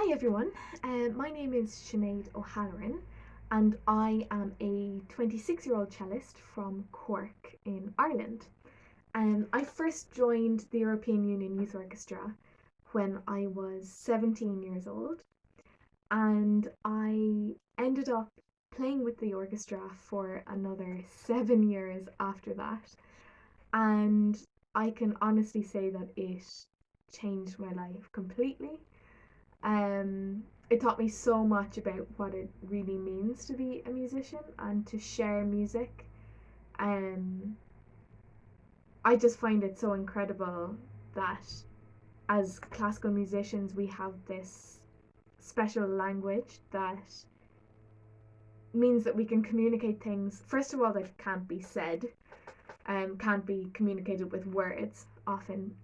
Hi everyone, my name is Sinead O'Halloran and I am a 26-year-old cellist from Cork in Ireland. I first joined the European Union Youth Orchestra when I was 17 years old, and I ended up playing with the orchestra for another 7 years after that, and I can honestly say that it changed my life completely. It taught me so much about what it really means to be a musician and to share music. Um, I just find it so incredible that as classical musicians we have this special language that means that we can communicate things, first of all, that can't be said, can't be communicated with words often,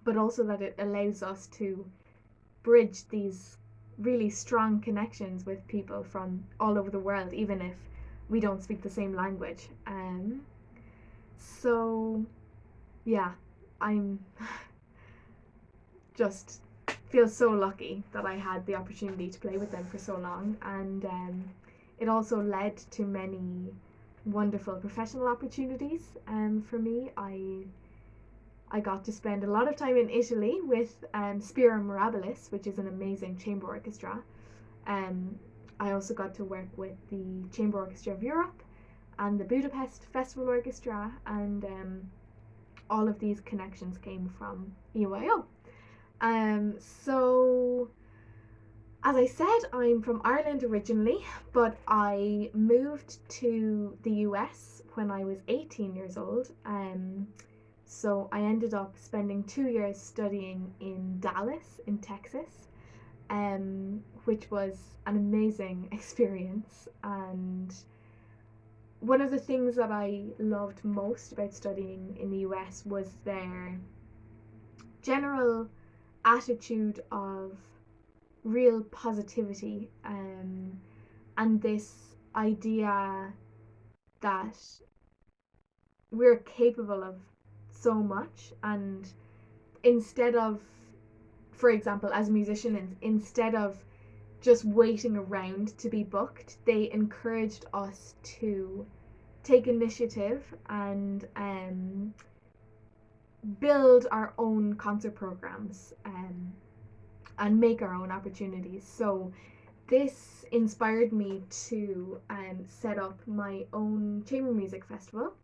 but also that it allows us to bridge these really strong connections with people from all over the world, even if we don't speak the same language. So yeah, I'm just feel so lucky that I had the opportunity to play with them for so long, and it also led to many wonderful professional opportunities. For me, I got to spend a lot of time in Italy with Spiro Mirabilis, which is an amazing chamber orchestra. I also got to work with the Chamber Orchestra of Europe and the Budapest Festival Orchestra, and all of these connections came from Euyo. So, as I said, I'm from Ireland originally, but I moved to the US when I was 18 years old. So I ended up spending 2 years studying in Dallas, in Texas, which was an amazing experience. And one of the things that I loved most about studying in the US was their general attitude of real positivity, and this idea that we're capable of so much, and instead of, for example, as musicians, instead of just waiting around to be booked, they encouraged us to take initiative and build our own concert programs, and make our own opportunities. So this inspired me to set up my own chamber music festival,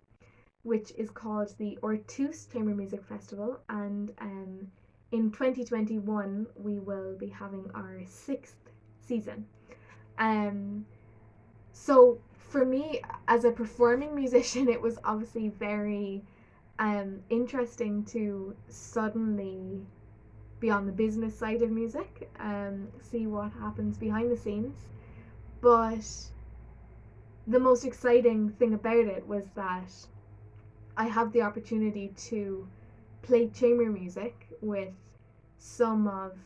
which is called the Ortus Chamber Music Festival, and in 2021 we will be having our 6th season. So for me as a performing musician, it was obviously very interesting to suddenly be on the business side of music, see what happens behind the scenes. But the most exciting thing about it was that I have the opportunity to play chamber music with some of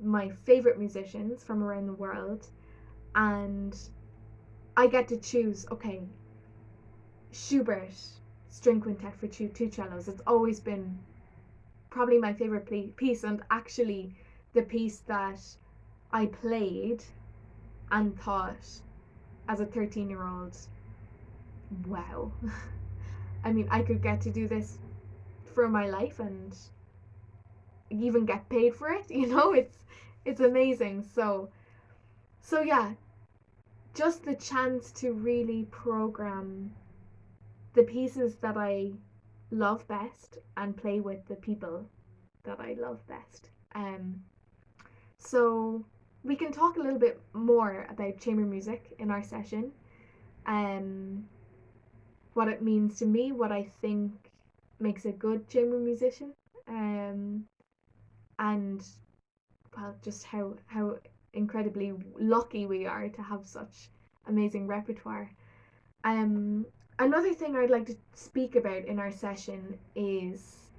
my favorite musicians from around the world, and I get to choose, okay, Schubert string quintet for two cellos. It's always been probably my favorite piece, and actually the piece that I played and thought as a 13-year-old, wow, I mean, I could get to do this for my life and even get paid for it. It's amazing. So yeah, just the chance to really program the pieces that I love best and play with the people that I love best. So we can talk a little bit more about chamber music in our session, what it means to me, what I think makes a good chamber musician, and well, just how incredibly lucky we are to have such amazing repertoire. Another thing I'd like to speak about in our session is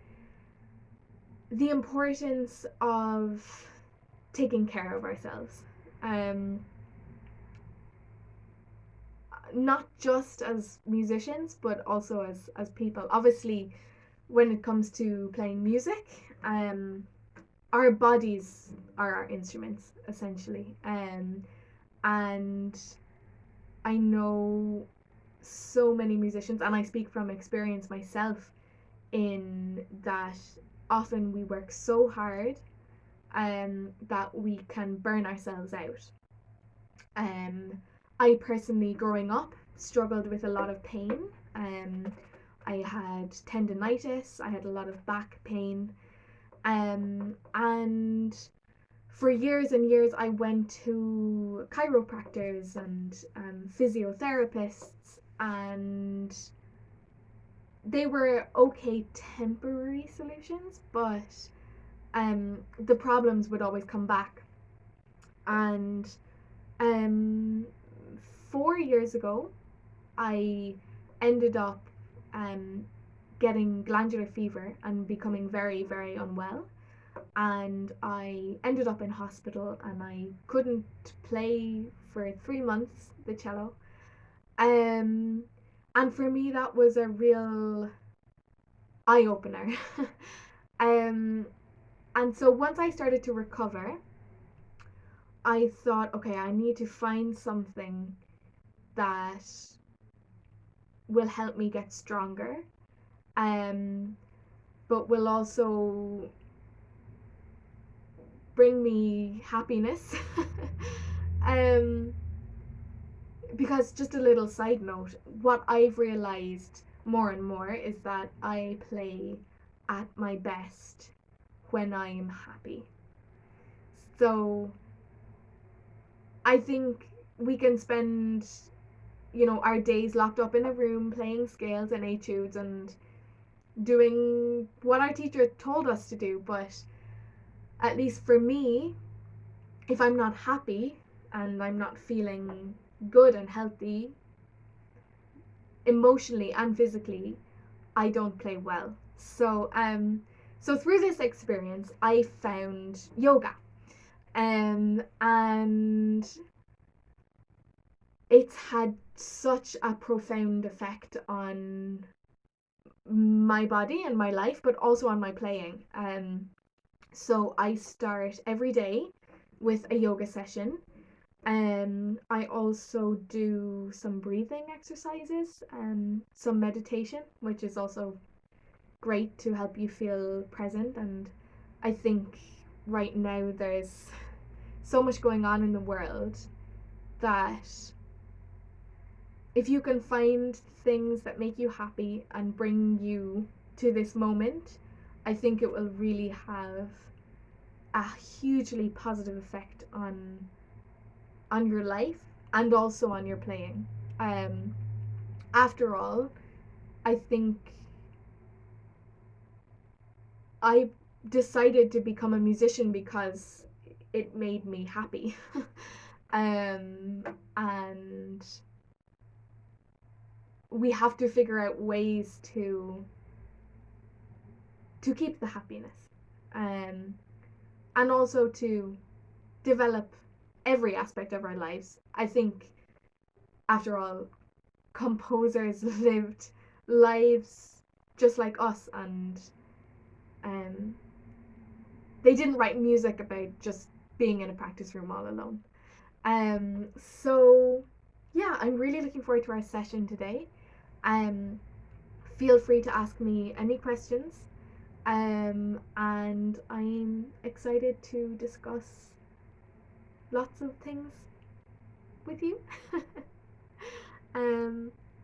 the importance of taking care of ourselves. Not just as musicians, but also as people. Obviously, when it comes to playing music, our bodies are our instruments, essentially. And I know so many musicians, and I speak from experience myself, in that often we work so hard that we can burn ourselves out. Um, I personally, growing up, struggled with a lot of pain. I had tendonitis, I had a lot of back pain, and for years and years I went to chiropractors and physiotherapists, and they were okay temporary solutions, but the problems would always come back. And 4 years ago, I ended up getting glandular fever and becoming very, very unwell. And I ended up in hospital, and I couldn't play for 3 months the cello. And for me, that was a real eye opener. um, and so once I started to recover, I thought, okay, I need to find something that will help me get stronger, but will also bring me happiness. um, because, just a little side note, what I've realized more and more is that I play at my best when I'm happy. So I think we can spend, our days locked up in a room playing scales and etudes and doing what our teacher told us to do, but at least for me, if I'm not happy and I'm not feeling good and healthy emotionally and physically, I don't play well. So through this experience, I found yoga, and it's had such a profound effect on my body and my life, but also on my playing. So I start every day with a yoga session. I also do some breathing exercises and some meditation, which is also great to help you feel present. And I think right now there's so much going on in the world that if you can find things that make you happy and bring you to this moment, I think it will really have a hugely positive effect on your life and also on your playing. After all, I think I decided to become a musician because it made me happy. And we have to figure out ways to keep the happiness, and also to develop every aspect of our lives. I think, after all, composers lived lives just like us, and they didn't write music about just being in a practice room all alone. So yeah, I'm really looking forward to our session today. Feel free to ask me any questions, and I'm excited to discuss lots of things with you.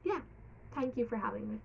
Yeah, thank you for having me.